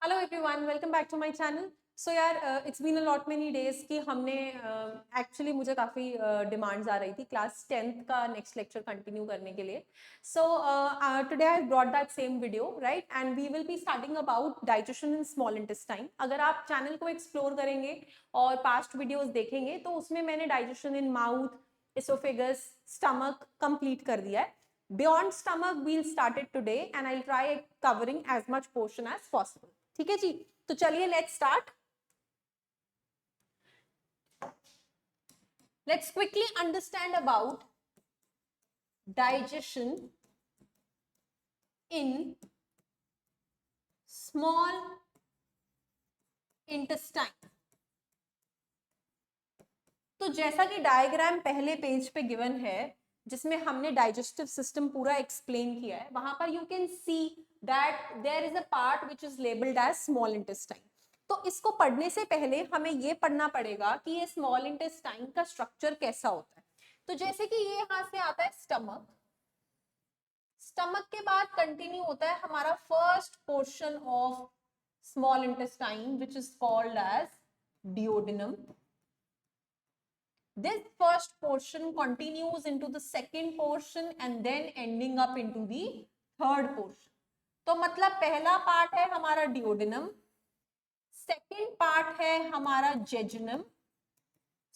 Hello everyone, welcome back to my channel. So यार, it's been a lot many days कि हमने actually मुझे काफ़ी डिमांड्स आ रही थी क्लास 10th का नेक्स्ट लेक्चर कंटिन्यू करने के लिए। So today I brought that same video, right, and we will be starting about digestion in small intestine. अगर आप चैनल को एक्सप्लोर करेंगे और पास्ट वीडियोज देखेंगे तो उसमें मैंने digestion in mouth, oesophagus, stomach complete कर दिया है। Beyond stomach we'll start it today and I'll try covering as much portion as possible. ठीक है जी, तो चलिए let's start. Let's quickly understand about digestion in small intestine. तो जैसा कि डायग्राम पहले पेज पे गिवन है जिसमें हमने डाइजेस्टिव सिस्टम पूरा एक्सप्लेन किया है, वहां पर you can see that there is a part which is labelled as small intestine. तो इसको पढ़ने से पहले हमें ये पढ़ना पड़ेगा कि ये स्मॉल इंटेस्टाइन का स्ट्रक्चर कैसा होता है। तो जैसे कि ये यहां से आता है स्टमक, स्टमक के बाद कंटिन्यू होता है हमारा first portion of small intestine which is called as duodenum. This first portion continues into the second portion and then ending up into the third portion. तो मतलब पहला पार्ट है हमारा डिओडिनम, सेकेंड पार्ट है हमारा जेजुनम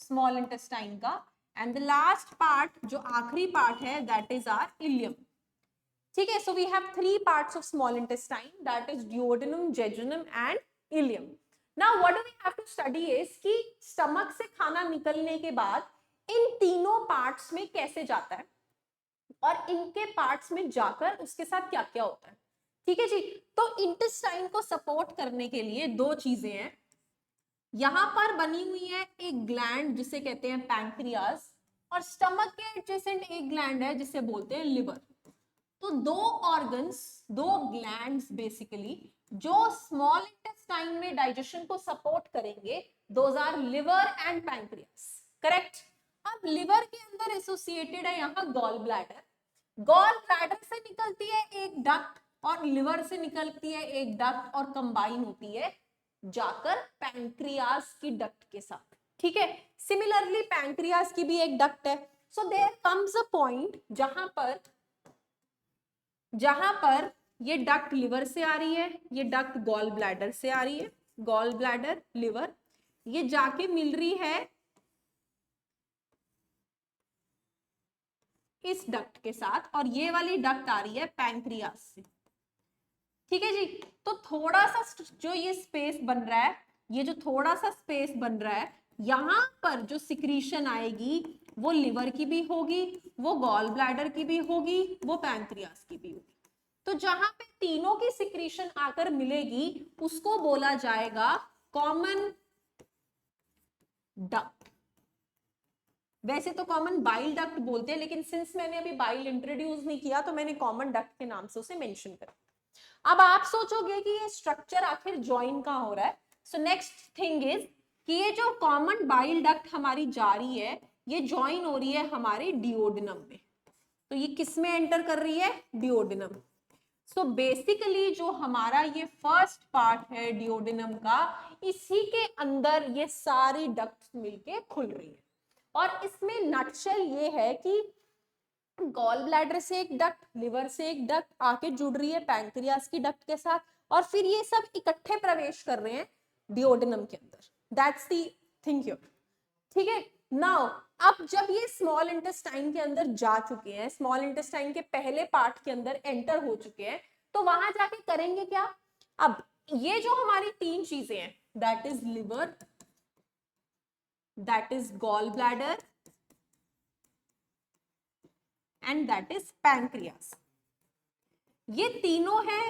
स्मॉल इंटेस्टाइन का, and the last part जो आखिरी पार्ट है दैट इज आर इलियम. ठीक है, so we have three parts of small intestine, that is duodenum, jejunum and ileum. Now what do we have to study is कि stomach से खाना निकलने के बाद इन तीनों पार्ट्स में कैसे जाता है और इनके पार्ट्स में जाकर उसके साथ क्या क्या होता है. ठीक है जी, तो इंटेस्टाइन को सपोर्ट करने के लिए दो चीजें हैं. यहां पर बनी हुई है एक ग्लैंड जिसे कहते हैं पैंक्रियाज, और स्टमक के एडजेसेंट एक ग्लैंड है जिसे बोलते हैं लिवर. तो दो ऑर्गन्स, दो ग्लैंड्स बेसिकली जो स्मॉल इंटेस्टाइन में डाइजेशन को सपोर्ट करेंगे, those are liver and pancreas. Correct. अब लिवर के अंदर एसोसिएटेड है यहाँ गॉल ब्लैडर. गॉल ब्लैडर से निकलती है एक डक्ट और लिवर से निकलती है एक डक्ट और कंबाइन होती है जाकर पैंक्रियास की डक्ट के साथ. ठीक है, सिमिलरली पैंक्रियास की भी एक डक्ट है. So there comes a point जहां पर ये डक्ट लिवर से आ रही है, ये डक्ट गॉल ब्लैडर से आ रही है, गॉल ब्लैडर, लिवर, ये जाके मिल रही है इस डक्ट के साथ, और ये वाली डक्ट आ रही है पैंक्रियास से. ठीक है जी, तो थोड़ा सा जो ये स्पेस बन रहा है, ये जो थोड़ा सा स्पेस बन रहा है, यहां पर जो सिक्रीशन आएगी वो लिवर की भी होगी, वो गॉल ब्लैडर की भी होगी, वो पैंक्रियास की भी होगी. तो जहां पे तीनों की सिक्रीशन आकर मिलेगी उसको बोला जाएगा कॉमन डक्ट. वैसे तो कॉमन बाइल डक्ट बोलते हैं, लेकिन सिंस मैंने अभी बाइल इंट्रोड्यूस नहीं किया तो मैंने कॉमन डक्ट के नाम से उसे मेंशन कर. अब आप सोचोगे कि ये स्ट्रक्चर आखिर ज्वाइन कहां हो रहा है. सो नेक्स्ट थिंग इज कि ये जो कॉमन बाइल डक्ट हमारी जा रही है ये ज्वाइन हो रही है हमारे डिओडिनम में. तो ये किस में एंटर कर रही है? डिओडिनम. सो बेसिकली जो हमारा ये फर्स्ट पार्ट है डिओडिनम का, इसी के अंदर ये सारी डक्ट्स मिलके खुल रही है. और इसमें नटशेल ये है कि गॉल ब्लैडर से एक डक्ट, लिवर से एक डक्ट आके जुड़ रही है पैंक्रियास की डक्ट के साथ, और फिर ये सब इकट्ठे प्रवेश कर रहे हैं डिओडिनम के अंदर. That's the thing here. ठीक है, नाउ अब जब ये स्मॉल इंटेस्टाइन के अंदर जा चुके हैं, स्मॉल इंटेस्टाइन के पहले पार्ट के अंदर एंटर हो चुके हैं, तो वहां जाके करेंगे क्या? अब ये जो हमारी तीन चीजें हैं, that is liver, that is gall bladder and that is pancreas, ये तीनों है.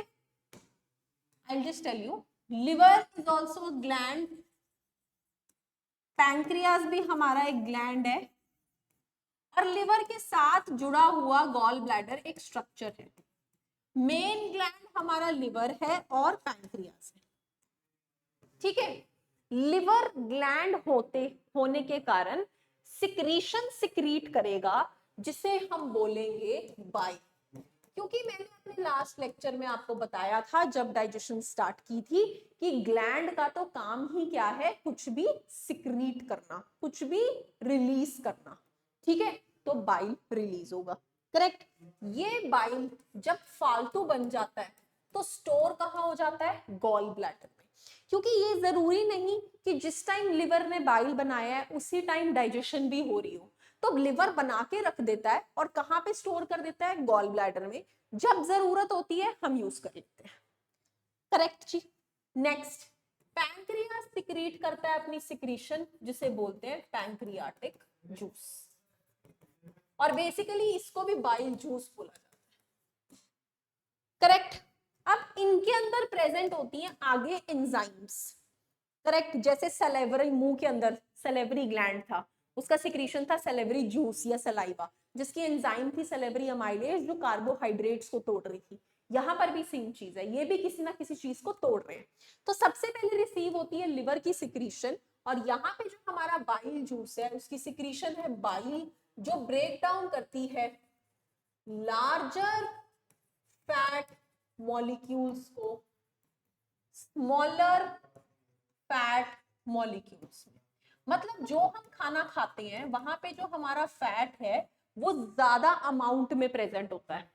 I'll just tell you, liver is also a gland, pancreas भी हमारा एक ग्लैंड है, और लिवर के साथ जुड़ा हुआ गॉल ब्लैडर एक स्ट्रक्चर है. मेन ग्लैंड हमारा लिवर है और पैंक्रियास है. ठीक है, लिवर ग्लैंड होने के कारण सिक्रीशन सिक्रीट करेगा जिसे हम बोलेंगे बाइल. क्योंकि मैंने अपने लास्ट लेक्चर में आपको बताया था जब डाइजेशन स्टार्ट की थी कि ग्लैंड का तो काम ही क्या है, कुछ भी सिक्रीट करना, कुछ भी रिलीज करना, ठीक है, तो बाइल रिलीज होगा, करेक्ट। ये बाइल जब फालतू बन जाता है तो स्टोर कहाँ हो जाता है, गॉल ब्लैडर में, क्योंकि ये जरूरी नहीं कि जिस टाइम लिवर ने बाइल बनाया है उसी टाइम डाइजेशन भी हो रही हो, तो लिवर बना के रख देता है और कहाँ पे स्टोर कर देता है, गॉल ब्लैडर में, जब जरूरत होती है हम यूज कर लेते हैं, करेक्ट जी। नेक्स्ट, पैंक्रियास सिक्रीट करता है अपनी सिक्रीशन जिसे बोलते हैं पैंक्रियाटिक जूस, और बेसिकली इसको भी बाइल जूस बोला जाता है, करेक्ट। अब इनके अंदर प्रेजेंट होती हैं आगे एंजाइम्स, करेक्ट, जैसे सलेवरी, मुंह के अंदर सलेवरी ग्लैंड था, उसका सिक्रीशन था सलेवरी जूस या सलाइवा, जिसकी एंजाइम थी सलेवरी अमाइलेज जो कार्बोहाइड्रेट्स को तोड़ रही थी। यहाँ पर भी सेम चीज है, ये भी किसी ना किसी चीज को तोड़ रहे हैं। तो सबसे पहले रिसीव होती है लिवर की सिक्रीशन, और यहाँ पे जो हमारा बाइल जूस है उसकी सिक्रीशन है बाइल, जो ब्रेक डाउन करती है लार्जर फैट मॉलिक्यूल्स को स्मॉलर फैट मॉलिक्यूल्स में। मतलब जो हम खाना खाते हैं वहां पे जो हमारा फैट है वो ज्यादा अमाउंट में प्रेजेंट होता है,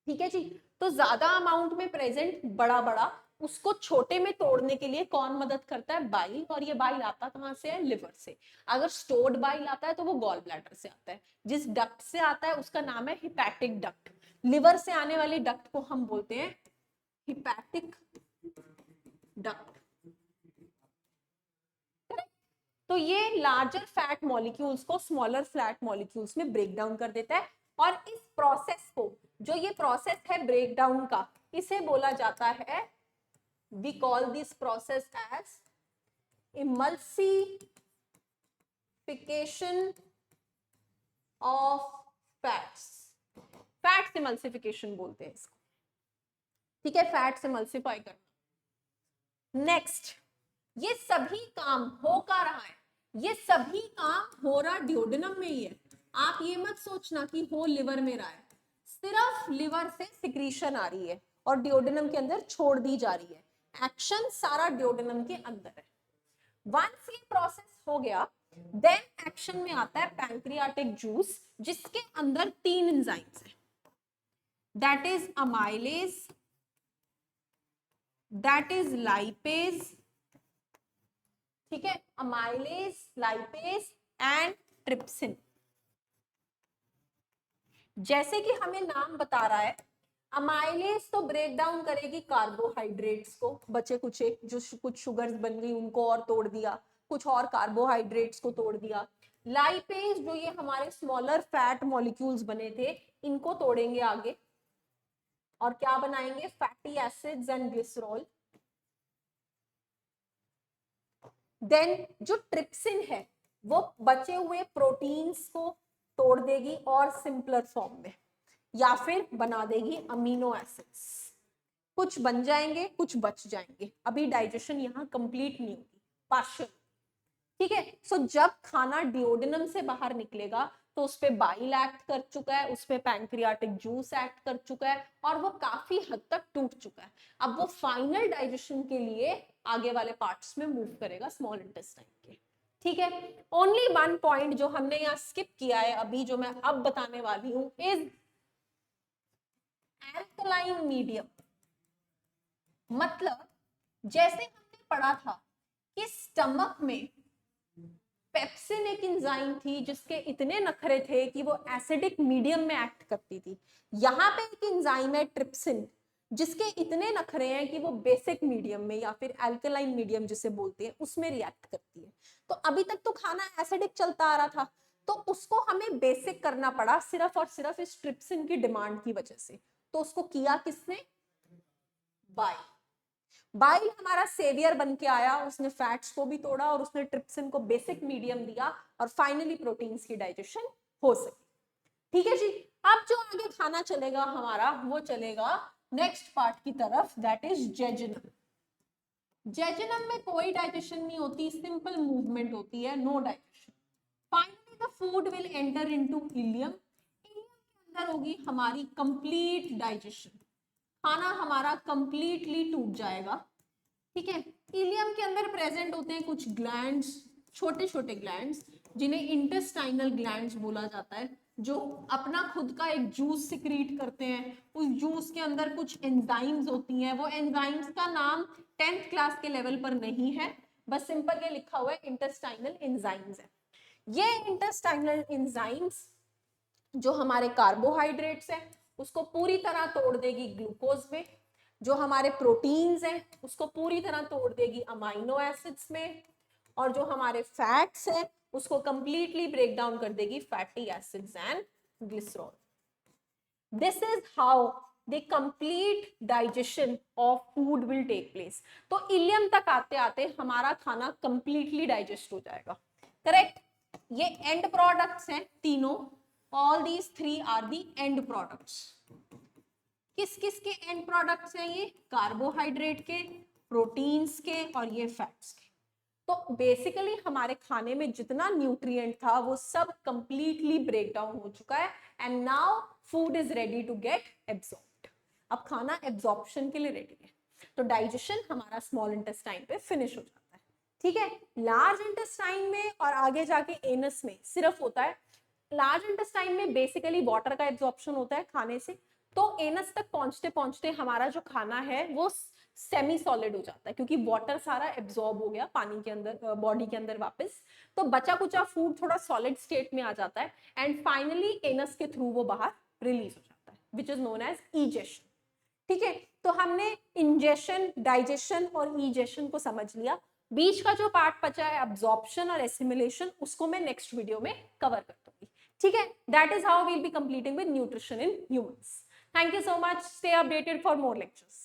ठीक है जी। तो ज्यादा अमाउंट में प्रेजेंट बड़ा बड़ा, उसको छोटे में तोड़ने के लिए कौन मदद करता है, बाइल, और ये बाइल आता कहां से है, लिवर से। अगर स्टोर्ड बाइल आता है तो वो गॉल ब्लैडर से आता है, जिस डक्ट से आता है उसका नाम है हिपैटिक डक्ट। लिवर से आने वाली डक्ट को हम बोलते हैं हिपैटिक डक्ट। तो ये लार्जर फैट मॉलिक्यूल्स को स्मॉलर फैट मॉलिक्यूल्स में ब्रेक डाउन कर देता है, और इस प्रोसेस को, जो ये प्रोसेस है ब्रेक डाउन का, इसे बोला जाता है, we call this process as emulsification of fats. Fats emulsification बोलते हैं इसको, ठीक है, फैट्स इमल्सिफाई करना। नेक्स्ट, ये सभी काम हो का रहा है, ये सभी काम हो रहा ड्यूोडेनम में ही है। आप ये मत सोचना कि हो लिवर में रहा है, सिर्फ लिवर से सिक्रीशन आ रही है और ड्यूोडेनम के अंदर छोड़ दी जा रही है, एक्शन सारा ड्यूोडेनम के अंदर है। वंस ये प्रोसेस हो गया, देन एक्शन में आता है पैंक्रियाटिक जूस, जिसके अंदर 3 एंजाइम्स हैं, that is amylase, that is lipase, ठीक है, अमाइलेज, लाइपेज एंड ट्रिप्सिन। जैसे कि हमें नाम बता रहा है, अमाइलेज तो ब्रेक डाउन करेगी कार्बोहाइड्रेट्स को, बचे कुचे जो कुछ शुगर्स बन गई उनको और तोड़ दिया, कुछ और कार्बोहाइड्रेट्स को तोड़ दिया। लाइपेज जो ये हमारे स्मॉलर फैट मॉलिक्यूल्स बने थे इनको तोड़ेंगे आगे, और क्या बनाएंगे, fatty acids and glycerol. Then जो ट्रिप्सिन है वो बचे हुए प्रोटीन्स को तोड़ देगी और सिंपलर फॉर्म में, या फिर बना देगी अमीनो एसिड्स। कुछ बन जाएंगे, कुछ बच जाएंगे, अभी डाइजेशन यहाँ कंप्लीट नहीं होगी, पार्शियल, ठीक है। सो जब खाना डिओडेनम से बाहर निकलेगा तो उस पे बाइल एक्ट कर चुका है, उस पे पैंक्रियाटिक जूस एक्ट कर चुका है, और वो काफी हद तक टूट चुका है। अब वो फाइनल डाइजेशन के लिए आगे वाले पार्ट्स में मूव करेगा, स्मॉल इंटेस्टाइन के, ठीक है। ओनली 1 पॉइंट जो हमने यहाँ स्किप किया है अभी, जो मैं अब बताने वाली हूं, इज एल्कलाइन मीडियम। मतलब जैसे हमने पढ़ा था कि स्टमक में पेप्सिन एक एंजाइम थी जिसके इतने नखरे थे कि वो एसिडिक मीडियम में एक्ट करती थी, यहाँ पे एक एंजाइम है ट्रिप्सिन जिसके इतने नखरे हैं कि वो बेसिक मीडियम में या फिर अल्कलाइन मीडियम जिसे बोलते हैं उसमें रिएक्ट करती है। तो अभी तक तो खाना एसिडिक चलता आ रहा था, तो उसको हमें बेसिक करना पड़ा सिर्फ और सिर्फ इस ट्रिप्सिन की डिमांड की वजह से। तो उसको किया किसने, बाइल। बाइल हमारा सेवियर बन के आया, उसने फैट्स को भी तोड़ा और उसने ट्रिप्सिन को बेसिक मीडियम दिया, और फाइनली प्रोटीन्स की डाइजेशन हो सकी, ठीक है जी। अब जो आगे खाना चलेगा हमारा वो चलेगा नेक्स्ट पार्ट की तरफ, दैट इज जेजुनम। जेजुनम में कोई डाइजेशन नहीं होती, सिंपल मूवमेंट होती है, no digestion. Finally the food will enter into ileum. Ileum के अंदर होगी हमारी कंप्लीट डाइजेशन, खाना हमारा कंप्लीटली टूट जाएगा, ठीक है। इलियम के अंदर प्रेजेंट होते हैं कुछ ग्लैंड्स, छोटे छोटे ग्लैंड्स, जिन्हें इंटेस्टाइनल ग्लैंड्स बोला जाता है, जो अपना खुद का एक जूस सिक्रीट करते हैं। उस जूस के अंदर कुछ एंजाइम्स होती हैं, वो एंजाइम्स का नाम 10th क्लास के लेवल पर नहीं है, बस सिंपल ये लिखा हुआ है इंटेस्टाइनल एंजाइम्स है। ये इंटेस्टाइनल एंजाइम्स जो हमारे कार्बोहाइड्रेट्स हैं उसको पूरी तरह तोड़ देगी ग्लूकोज में, जो हमारे प्रोटीन्स हैं उसको पूरी तरह तोड़ देगी अमाइनो एसिड्स में, और जो हमारे फैट्स हैं उसको कंप्लीटली ब्रेक डाउन कर देगी fatty acids and glycerol. This is how the complete digestion of food will take place. तो इलियम तक आते आते हमारा खाना कंप्लीटली डाइजेस्ट हो जाएगा, करेक्ट। ये एंड प्रोडक्ट्स हैं तीनों, all these three are the end products. किस किस के एंड प्रोडक्ट्स हैं ये? कार्बोहाइड्रेट के, प्रोटीन्स के और ये फैट्स के। तो बेसिकली हमारे खाने में जितना न्यूट्रिएंट था वो सब कंप्लीटली ब्रेक डाउन हो चुका है, and now food is ready to get absorbed. अब खाना एब्सॉर्प्शन के लिए रेडी है, तो डाइजेशन हमारा स्मॉल इंटेस्टाइन पे फिनिश हो जाता है, ठीक है। लार्ज इंटेस्टाइन में और आगे जाके एनस में सिर्फ होता है, लार्ज इंटेस्टाइन में बेसिकली वाटर का एब्जॉर्प्शन होता है खाने से, तो एनस तक पहुंचते पहुंचते हमारा जो खाना है वो सेमी सॉलिड हो जाता है, क्योंकि वाटर सारा एब्जॉर्ब हो गया पानी के अंदर, बॉडी के अंदर वापस, तो बचा कुचा फूड थोड़ा सॉलिड स्टेट में आ जाता है, एंड फाइनली एनस के थ्रू वो बाहर रिलीज हो जाता है, which is known as egestion, ठीक है। तो हमने इंजेशन, डाइजेशन और ईजेशन को समझ लिया। बीच का जो पार्ट बचा है अब्जॉर्प्शन और एसिमिलेशन, उसको मैं नेक्स्ट वीडियो में कवर कर दूंगी, ठीक है। That is how we'll be completing with nutrition in humans. Thank you so much, stay updated for more lectures.